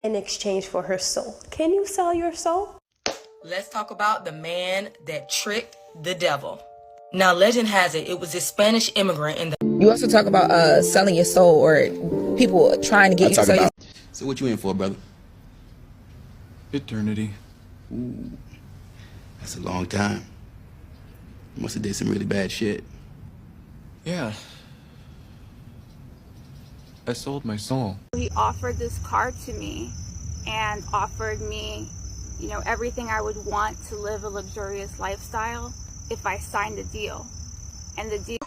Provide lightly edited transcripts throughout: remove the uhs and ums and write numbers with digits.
in exchange for her soul. Can you sell your soul? Let's talk about the man that tricked the devil. Now, legend has it, it was this Spanish immigrant in the... You also talk about selling your soul, or people trying to get you to sell your soul. So what you in for, brother? Eternity. Ooh, that's a long time. You must have did some really bad shit. Yeah. I sold my soul. He offered this car to me and offered me, you know, everything I would want to live a luxurious lifestyle if I signed a deal. And the deal...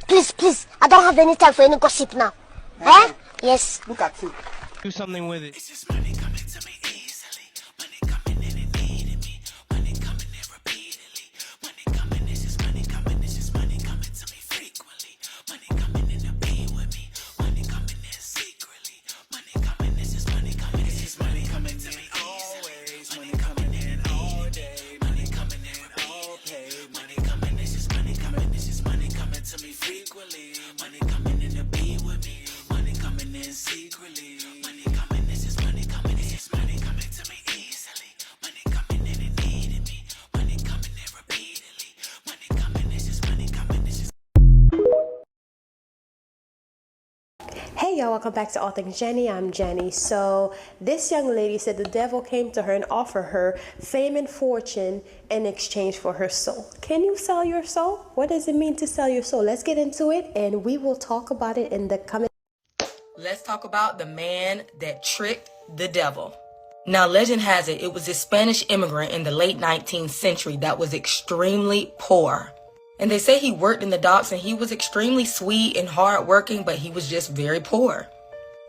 Please, I don't have any time for any gossip now. Eh? Yes. Look at you. Do something with it. It's just money coming to me easily. Money coming in and needing me. Money coming in repeatedly. Money coming, it's just money coming. It's just money coming to me frequently. Money coming in to be with me. Money coming in secretly. Money coming, it's just money coming. It's just money coming to me always. Money coming in all day. Money coming in all pay. Money coming, it's just money coming. It's just money coming to me frequently. Money coming in to be with me. Money coming in secretly. Money coming, it's just money coming. It's just money coming to me easily. Money coming in and needing me. Money coming in repeatedly. Money coming, it's just money coming. It's just... Hey y'all, welcome back to All Things Jenny. I'm Jenny. So this young lady said the devil came to her and offered her fame and fortune in exchange for her soul. Can you sell your soul? What does it mean to sell your soul? Let's get into it and we will talk about it in the coming. Let's talk about the man that tricked the devil. Now, legend has it, it was this Spanish immigrant in the late 19th century that was extremely poor. And they say he worked in the docks and he was extremely sweet and hardworking, but he was just very poor.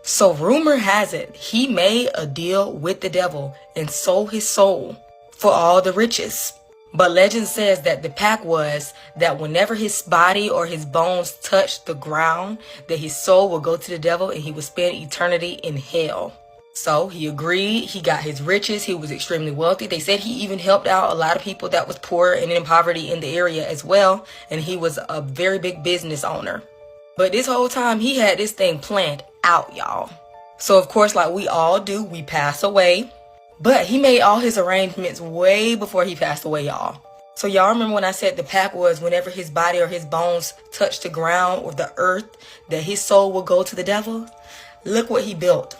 So rumor has it, he made a deal with the devil and sold his soul for all the riches. But legend says that the pact was that whenever his body or his bones touched the ground, that his soul would go to the devil and he would spend eternity in hell. So he agreed, he got his riches, he was extremely wealthy. They said he even helped out a lot of people that was poor and in poverty in the area as well. And he was a very big business owner. But this whole time he had this thing planned out, y'all. So of course, like we all do, we pass away. But he made all his arrangements way before he passed away, y'all. So y'all remember when I said the pact was whenever his body or his bones touched the ground or the earth, that his soul would go to the devil? Look what he built.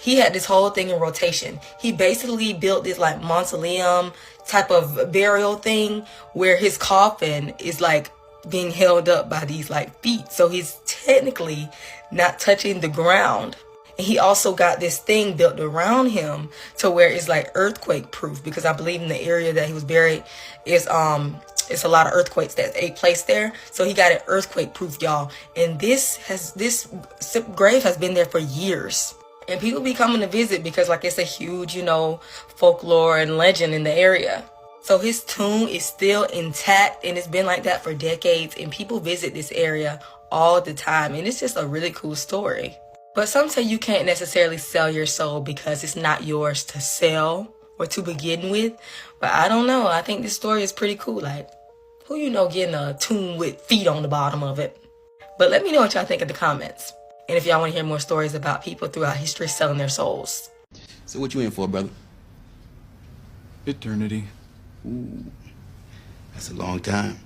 He had this whole thing in rotation. He basically built this like mausoleum type of burial thing where his coffin is like being held up by these like feet. So he's technically not touching the ground. And he also got this thing built around him to where it's like earthquake proof, because I believe in the area that he was buried is it's a lot of earthquakes that take place there. So he got it earthquake proof, y'all. And this grave has been there for years. And people be coming to visit because like it's a huge, you know, folklore and legend in the area. So his tomb is still intact and it's been like that for decades. And people visit this area all the time. And it's just a really cool story. But some say you can't necessarily sell your soul because it's not yours to sell or to begin with. But I don't know. I think this story is pretty cool. Like, who you know getting a tomb with feet on the bottom of it? But let me know what y'all think in the comments. And if y'all want to hear more stories about people throughout history selling their souls. So what you in for, brother? Eternity. Ooh, that's a long time.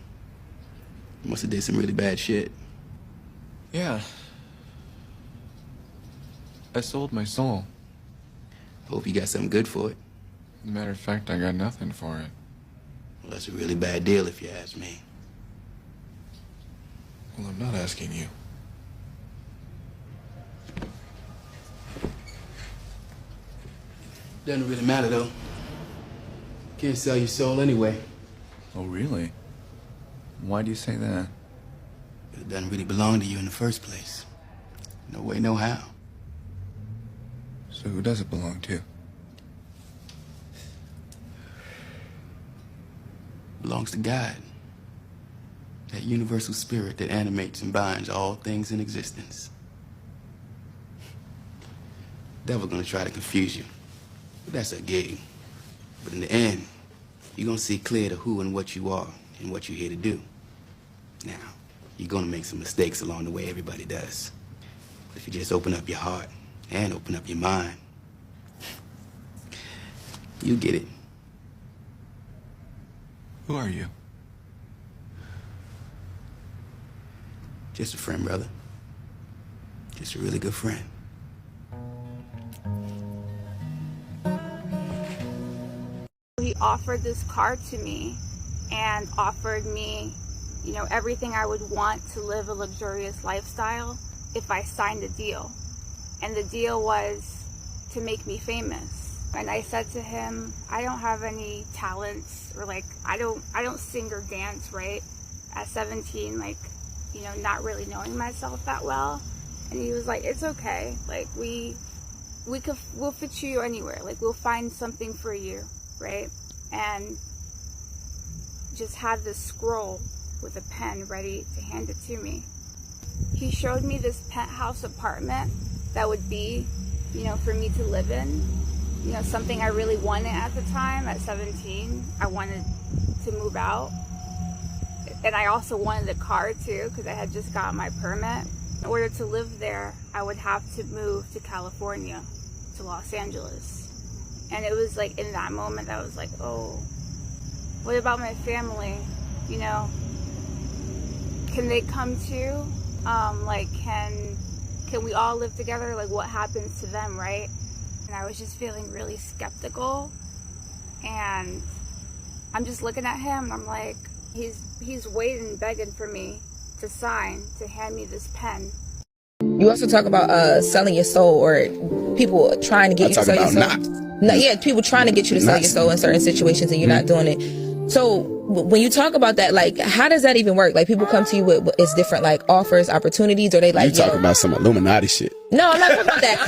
You must have did some really bad shit. Yeah. I sold my soul. Hope you got something good for it. As a matter of fact, I got nothing for it. Well, that's a really bad deal if you ask me. Well, I'm not asking you. Doesn't really matter, though. Can't sell your soul anyway. Oh, really? Why do you say that? It doesn't really belong to you in the first place. No way, no how. So who does it belong to? Belongs to God. That universal spirit that animates and binds all things in existence. Devil's gonna try to confuse you. But that's a gig. But in the end, you're gonna see clear to who and what you are and what you're here to do. Now, you're gonna make some mistakes along the way, everybody does. But if you just open up your heart and open up your mind, You get it. Who are you? Just a friend, brother. Just a really good friend. He offered this car to me and offered me, you know, everything I would want to live a luxurious lifestyle if I signed a deal. And the deal was to make me famous. And I said to him, I don't have any talents, or like I don't sing or dance, right? At 17, like, you know, not really knowing myself that well. And he was like, it's okay. Like we'll fit you anywhere. Like we'll find something for you, right? And just had this scroll with a pen ready to hand it to me. He showed me this penthouse apartment that would be, you know, for me to live in. You know, something I really wanted at the time at 17. I wanted to move out. And I also wanted a car too, because I had just got my permit. In order to live there, I would have to move to California, to Los Angeles. And it was like in that moment I was like, oh, what about my family? You know, can they come too? Like, can we all live together? Like, what happens to them, right? And I was just feeling really skeptical. And I'm just looking at him and I'm like, he's waiting, begging for me to sign, to hand me this pen. You also talk about selling your soul, or people trying to get you to sell your soul. No, yeah, people trying to get you to sell your soul in certain situations, and you're not doing it. So when you talk about that, like, how does that even work? Like, people come to you with it's different, like, offers, opportunities, or they like, you talking about some Illuminati shit. No, I'm not talking about that.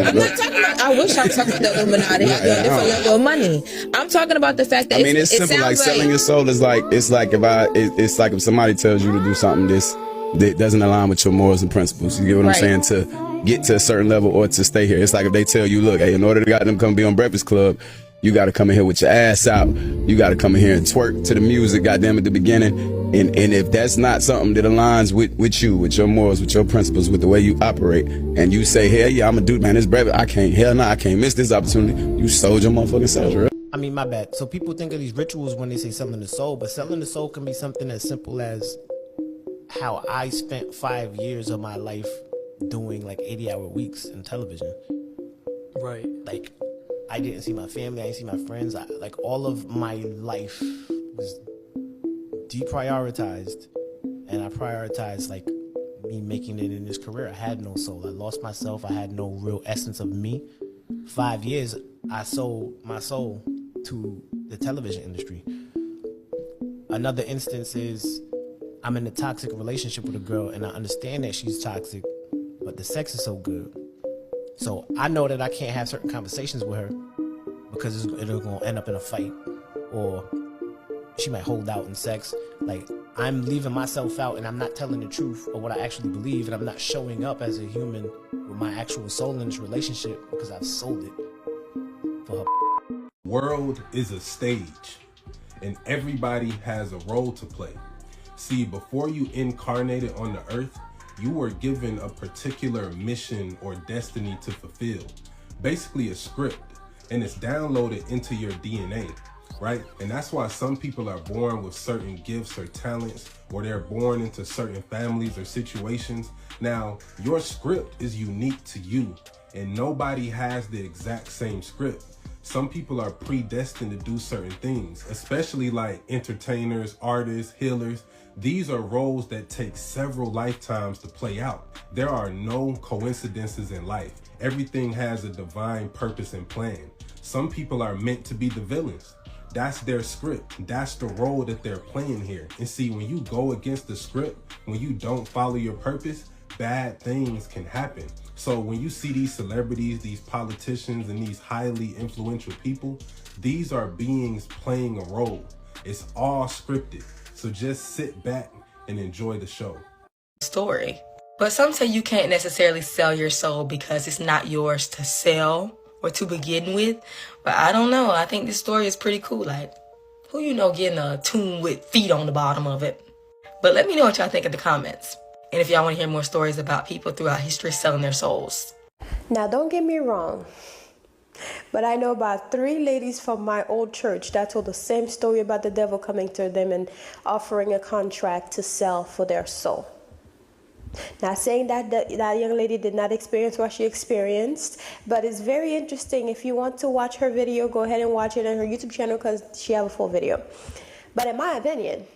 I'm not talking about, I wish I was talking about the Illuminati. I do a different level of money. I'm talking about the fact that it's simple. Like selling your soul is like, it's like if somebody tells you to do something that doesn't align with your morals and principles. You get what I'm saying? To get to a certain level or to stay here. It's like if they tell you, look, hey, in order to get them come be on Breakfast Club, you got to come in here with your ass out. You got to come in here and twerk to the music, goddamn, at the beginning. And if that's not something that aligns with you, with your morals, with your principles, with the way you operate, and you say, hell yeah, I'm a dude, man, this breakfast, I can't miss this opportunity. You sold your motherfucking self, right? I mean, my bad. So people think of these rituals when they say selling the soul, but selling the soul can be something as simple as how I spent 5 years of my life doing like 80-hour weeks in television. Right. Like, I didn't see my family, I didn't see my friends. Like, all of my life was deprioritized, and I prioritized like me making it in this career. I had no soul. I lost myself. I had no real essence of me. 5 years, I sold my soul to the television industry. Another instance is I'm in a toxic relationship with a girl, and I understand that she's toxic, but the sex is so good. So I know that I can't have certain conversations with her because it'll gonna end up in a fight, or she might hold out in sex. Like, I'm leaving myself out, and I'm not telling the truth of what I actually believe, and I'm not showing up as a human with my actual soul in this relationship because I've sold it for her. World is a stage, and everybody has a role to play. See, before you incarnated on the earth, you were given a particular mission or destiny to fulfill. Basically a script, and it's downloaded into your DNA, right? And that's why some people are born with certain gifts or talents, or they're born into certain families or situations. Now, your script is unique to you, and nobody has the exact same script. Some people are predestined to do certain things, especially like entertainers, artists, healers. These are roles that take several lifetimes to play out. There are no coincidences in life. Everything has a divine purpose and plan. Some people are meant to be the villains. That's their script. That's the role that they're playing here. And see, when you go against the script, when you don't follow your purpose, bad things can happen. So when you see these celebrities, these politicians, and these highly influential people, these are beings playing a role. It's all scripted. So just sit back and enjoy the show. Story. But some say you can't necessarily sell your soul because it's not yours to sell or to begin with. But I don't know. I think this story is pretty cool. Like, who you know getting a tomb with feet on the bottom of it? But let me know what y'all think in the comments. And if y'all want to hear more stories about people throughout history selling their souls. Now, don't get me wrong, But I know about 3 ladies from my old church that told the same story about the devil coming to them and offering a contract to sell for their soul. Not saying that that young lady did not experience what she experienced, but it's very interesting. If you want to watch her video, go ahead and watch it on her YouTube channel because she has a full video. But in my opinion,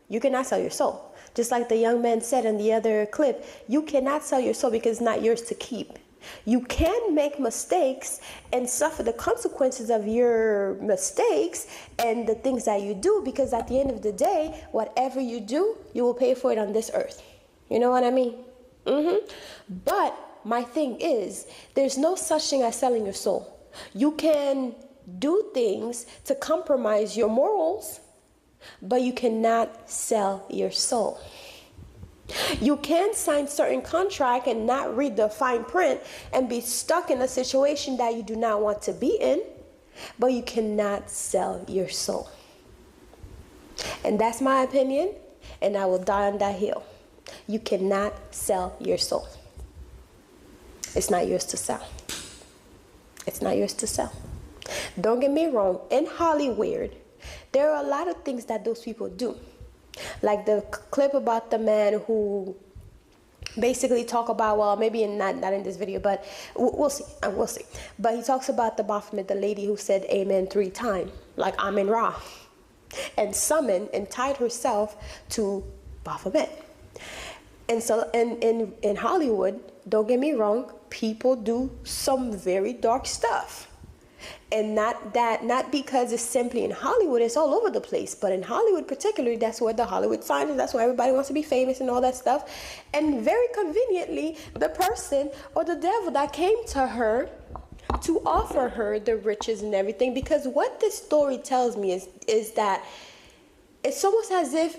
you cannot sell your soul. Just like the young man said in the other clip, you cannot sell your soul because it's not yours to keep. You can make mistakes and suffer the consequences of your mistakes and the things that you do, because at the end of the day, whatever you do, you will pay for it on this earth. You know what I mean? But my thing is, there's no such thing as selling your soul. You can do things to compromise your morals, but you cannot sell your soul. You can sign certain contract and not read the fine print and be stuck in a situation that you do not want to be in, but you cannot sell your soul. And that's my opinion, and I will die on that hill. You cannot sell your soul. It's not yours to sell. It's not yours to sell. Don't get me wrong, in Hollywood, there are a lot of things that those people do. Like the clip about the man who basically talk about, well, maybe not in this video, but we'll see. But he talks about the Baphomet, the lady who said amen 3 times, like Amen Ra, and summoned and tied herself to Baphomet. And so in Hollywood, don't get me wrong, people do some very dark stuff. And not because it's simply in Hollywood, it's all over the place. But in Hollywood particularly, that's where the Hollywood sign is. That's why everybody wants to be famous and all that stuff. And very conveniently, the person or the devil that came to her to offer her the riches and everything. Because what this story tells me is that it's almost as if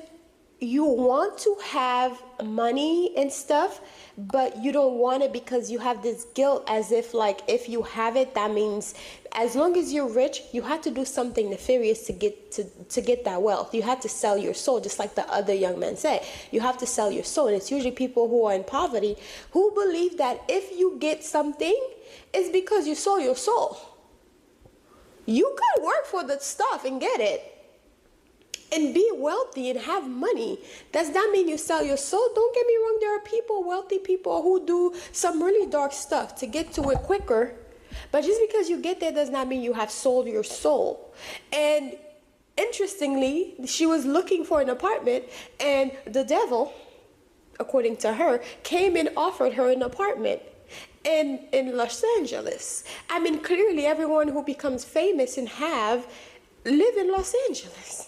you want to have money and stuff, but you don't want it because you have this guilt, as if like if you have it, that means as long as you're rich, you have to do something nefarious to get that wealth. You have to sell your soul, just like the other young man said. You have to sell your soul. And it's usually people who are in poverty who believe that if you get something, it's because you sold your soul. You could work for the stuff and get it and be wealthy and have money. Does that mean you sell your soul? Don't get me wrong, there are people, wealthy people, who do some really dark stuff to get to it quicker. But just because you get there does not mean you have sold your soul. And interestingly, she was looking for an apartment, and the devil, according to her, came and offered her an apartment in Los Angeles. I mean, clearly everyone who becomes famous and live in Los Angeles.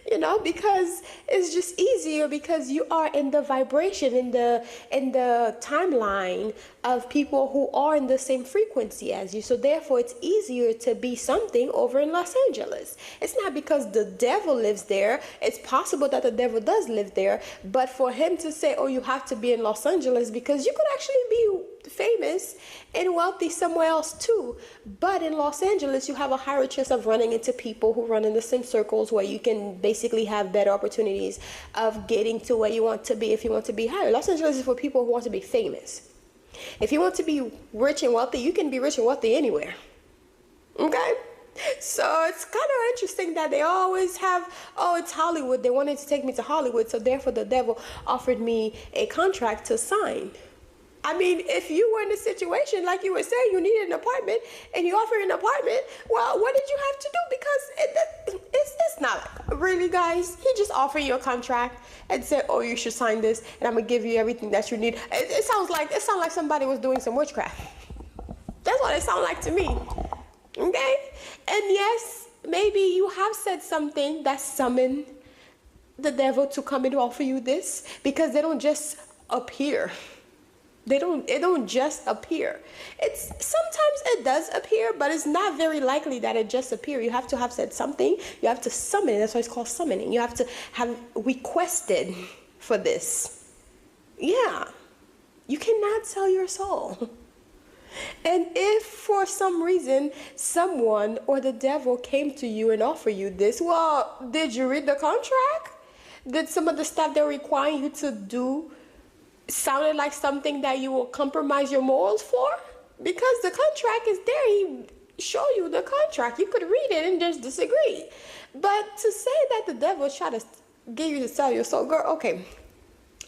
You know, because it's just easier, because you are in the vibration, in the timeline of people who are in the same frequency as you. So therefore, it's easier to be something over in Los Angeles. It's not because the devil lives there. It's possible that the devil does live there, but for him to say, oh, you have to be in Los Angeles, because you could actually be famous and wealthy somewhere else too. But in Los Angeles, you have a higher chance of running into people who run in the same circles, where you can basically have better opportunities of getting to where you want to be if you want to be higher. Los Angeles is for people who want to be famous. If you want to be rich and wealthy, you can be rich and wealthy anywhere. Okay? So it's kind of interesting that they always have, oh, it's Hollywood. They wanted to take me to Hollywood, so therefore the devil offered me a contract to sign. I mean, if you were in a situation, like you were saying, you needed an apartment and you offer an apartment, well, what did you have to do? Because it's not really, guys. He just offered you a contract and said, oh, you should sign this, and I'm going to give you everything that you need. It sounds like somebody was doing some witchcraft. That's what it sounds like to me. Okay? And yes, maybe you have said something that summoned the devil to come and offer you this, because they don't just appear. It don't just appear. Sometimes it does appear, but it's not very likely that it just appear. You have to have said something. You have to summon it. That's why it's called summoning. You have to have requested for this. Yeah. You cannot sell your soul. And if for some reason someone or the devil came to you and offered you this, well, did you read the contract? Did some of the stuff they're requiring you to do sounded like something that you will compromise your morals for? Because the contract is there. show you the contract. You could read it and just disagree. But to say that the devil tried to get you to sell your soul, girl, okay.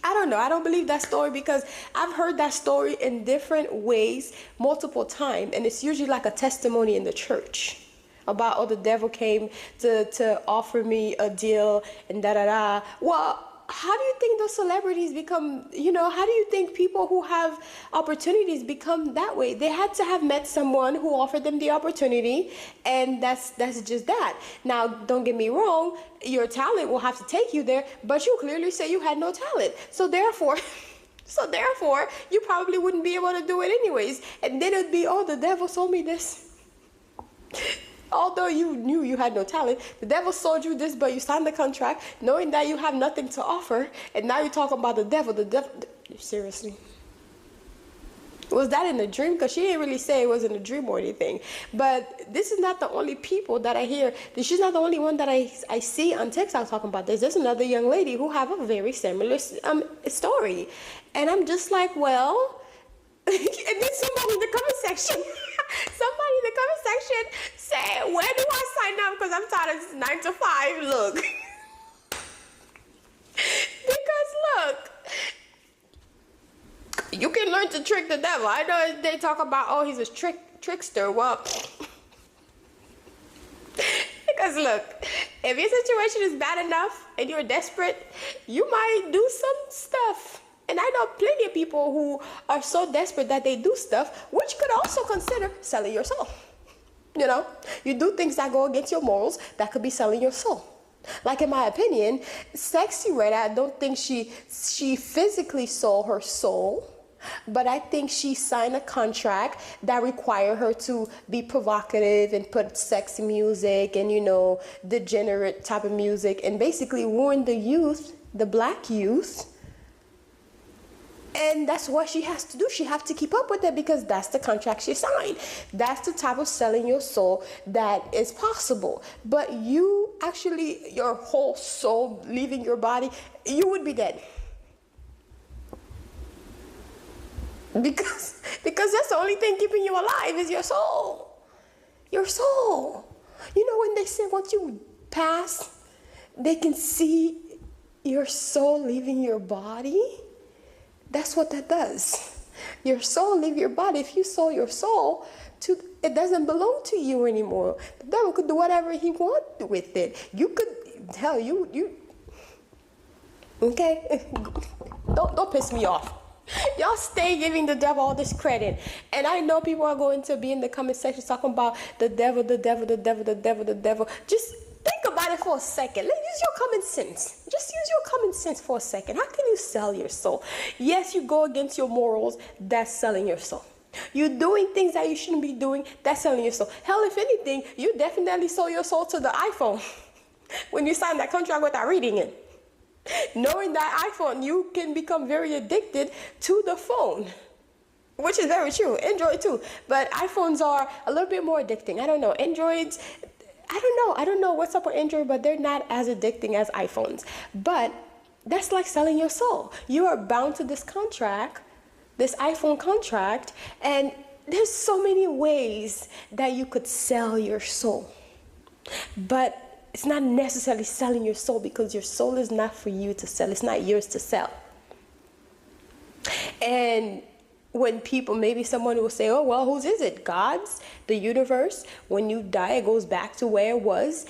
I don't know. I don't believe that story because I've heard that story in different ways multiple times. And it's usually like a testimony in the church about, oh, the devil came to offer me a deal and da-da-da. Well, how do you think those celebrities become, how do you think people who have opportunities become that way? They had to have met someone who offered them the opportunity, and that's just that. Now, don't get me wrong, your talent will have to take you there, but you clearly say you had no talent. So therefore, you probably wouldn't be able to do it anyways. And then it'd be, oh, the devil sold me this. Although you knew you had no talent, the devil sold you this, but you signed the contract knowing that you have nothing to offer, and now you're talking about the devil. Seriously. Was that in a dream? Because she didn't really say it was in a dream or anything. But this is not the only people that I hear. She's not the only one that I see on TikTok talking about this. There's another young lady who have a very similar story. And I'm just like, well, and then somebody in the comment section, say, where do I sign up? Because I'm tired of this 9 to 5. Look. Because look, you can learn to trick the devil. I know they talk about, oh, he's a trickster. Well, because look, if your situation is bad enough and you're desperate, you might do some stuff. And I know plenty of people who are so desperate that they do stuff, which could also consider selling your soul. You do things that go against your morals, that could be selling your soul. Like, in my opinion, Sexy Red, I don't think she physically sold her soul, but I think she signed a contract that required her to be provocative and put sexy music and, degenerate type of music, and basically ruin the youth, the black youth. And that's what she has to do. She has to keep up with it because that's the contract she signed. That's the type of selling your soul that is possible. But you actually, your whole soul leaving your body, you would be dead. Because that's the only thing keeping you alive is your soul. Your soul. When they say once you pass, they can see your soul leaving your body. That's what that does. Your soul leave your body. If you sold your soul, it doesn't belong to you anymore. The devil could do whatever he wants with it. You could tell you. Okay, don't piss me off. Y'all stay giving the devil all this credit. And I know people are going to be in the comment section talking about the devil. Just think about it for a second. Use your common sense. Just use your common sense for a second. How can you sell your soul? Yes, you go against your morals. That's selling your soul. You're doing things that you shouldn't be doing. That's selling your soul. Hell, if anything, you definitely sold your soul to the iPhone when you signed that contract without reading it. Knowing that iPhone, you can become very addicted to the phone, which is very true. Android too. But iPhones are a little bit more addicting. I don't know. Androids, I don't know what's up with Android, but they're not as addicting as iPhones. But that's like selling your soul. You are bound to this contract, this iPhone contract, and there's so many ways that you could sell your soul. But it's not necessarily selling your soul, because your soul is not for you to sell. It's not yours to sell. And when people, maybe someone will say, oh, well, whose is it? God's? The universe? When you die, it goes back to where it was.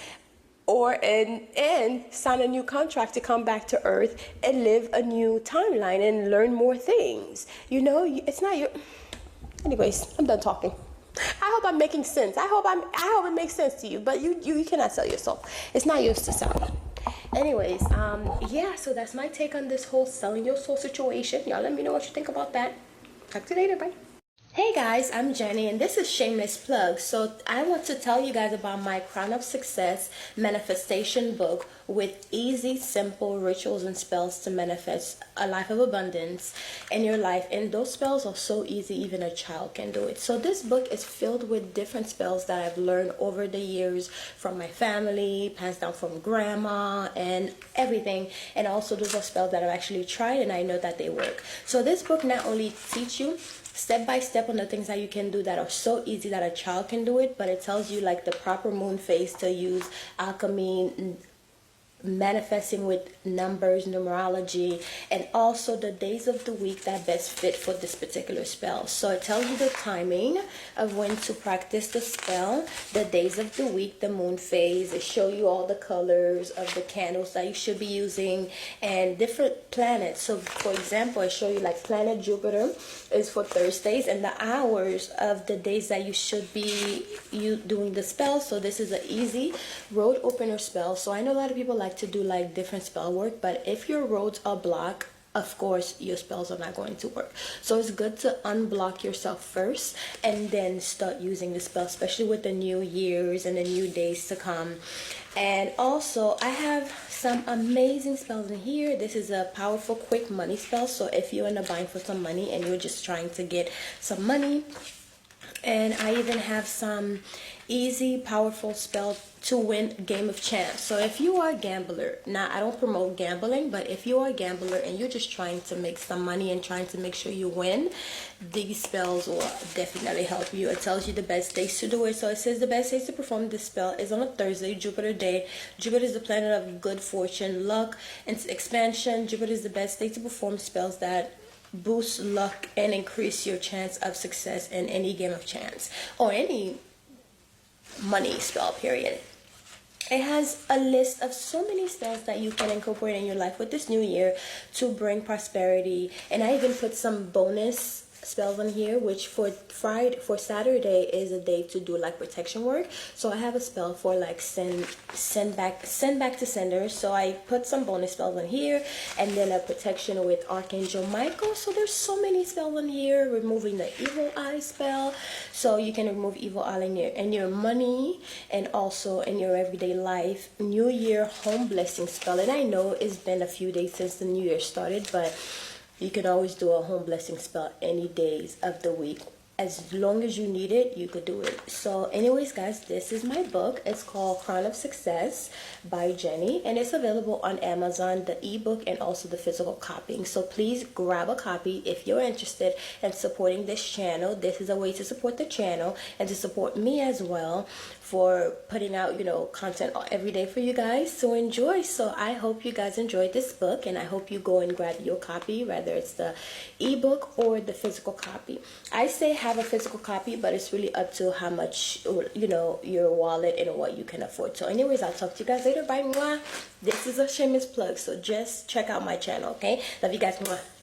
And sign a new contract to come back to Earth and live a new timeline and learn more things. It's not your... Anyways, I'm done talking. I hope I'm making sense. I hope it makes sense to you. But you cannot sell your soul. It's not yours to sell. Anyways, so that's my take on this whole selling your soul situation. Y'all let me know what you think about that. Talk to you later. Bye. Hey guys, I'm Jenny, and this is Shameless Plug. So I want to tell you guys about my Crown of Success manifestation book with easy, simple rituals and spells to manifest a life of abundance in your life. And those spells are so easy, even a child can do it. So this book is filled with different spells that I've learned over the years from my family, passed down from grandma and everything. And also those are spells that I've actually tried and I know that they work. So this book not only teach you step by step on the things that you can do that are so easy that a child can do it, but it tells you like the proper moon phase to use alchemy, manifesting with numbers, numerology, and also the days of the week that best fit for this particular spell. So it tells you the timing of when to practice the spell, the days of the week, the moon phase. It show you all the colors of the candles that you should be using and different planets. So for example, I show you like planet Jupiter is for Thursdays and the hours of the days that you should be doing the spell. So this is an easy road opener spell. So I know a lot of people like to do like different spell work, but if your roads are blocked, of course your spells are not going to work. So it's good to unblock yourself first and then start using the spell, especially with the new years and the new days to come. And also I have some amazing spells in here. This is a powerful quick money spell. So if you're in a bind for some money and you're just trying to get some money, and I even have some easy powerful spell to win game of chance. So if you are a gambler, now I don't promote gambling, but if you are a gambler and you're just trying to make some money and trying to make sure you win, these spells will definitely help you. It tells you the best days to do it. So it says the best days to perform this spell is on a Thursday, Jupiter day. Jupiter is the planet of good fortune, luck, and expansion. Jupiter is the best day to perform spells that boost luck and increase your chance of success in any game of chance or any money spell, period. It has a list of so many spells that you can incorporate in your life with this new year to bring prosperity. And I even put some bonus spells on here, which for Saturday is a day to do like protection work. So I have a spell for like send back to sender. So I put some bonus spells on here, and then a protection with Archangel Michael. So there's so many spells on here. Removing the evil eye spell, so you can remove evil eye in your money and also in your everyday life. New Year home blessing spell, and I know it's been a few days since the new year started, but you can always do a home blessing spell any days of the week. As long as you need it, you could do it. So anyways, guys, this is my book. It's called Crown of Success by Jenny, and it's available on Amazon, the ebook and also the physical copying. So please grab a copy if you're interested in supporting this channel. This is a way to support the channel and to support me as well for putting out, content every day for you guys. So enjoy. So I hope you guys enjoyed this book, and I hope you go and grab your copy, whether it's the ebook or the physical copy. I say have a physical copy, but it's really up to how much, your wallet and what you can afford. So anyways, I'll talk to you guys later. Bye. Mwah. This is a shameless plug, so just check out my channel, okay? Love you guys. Mwah.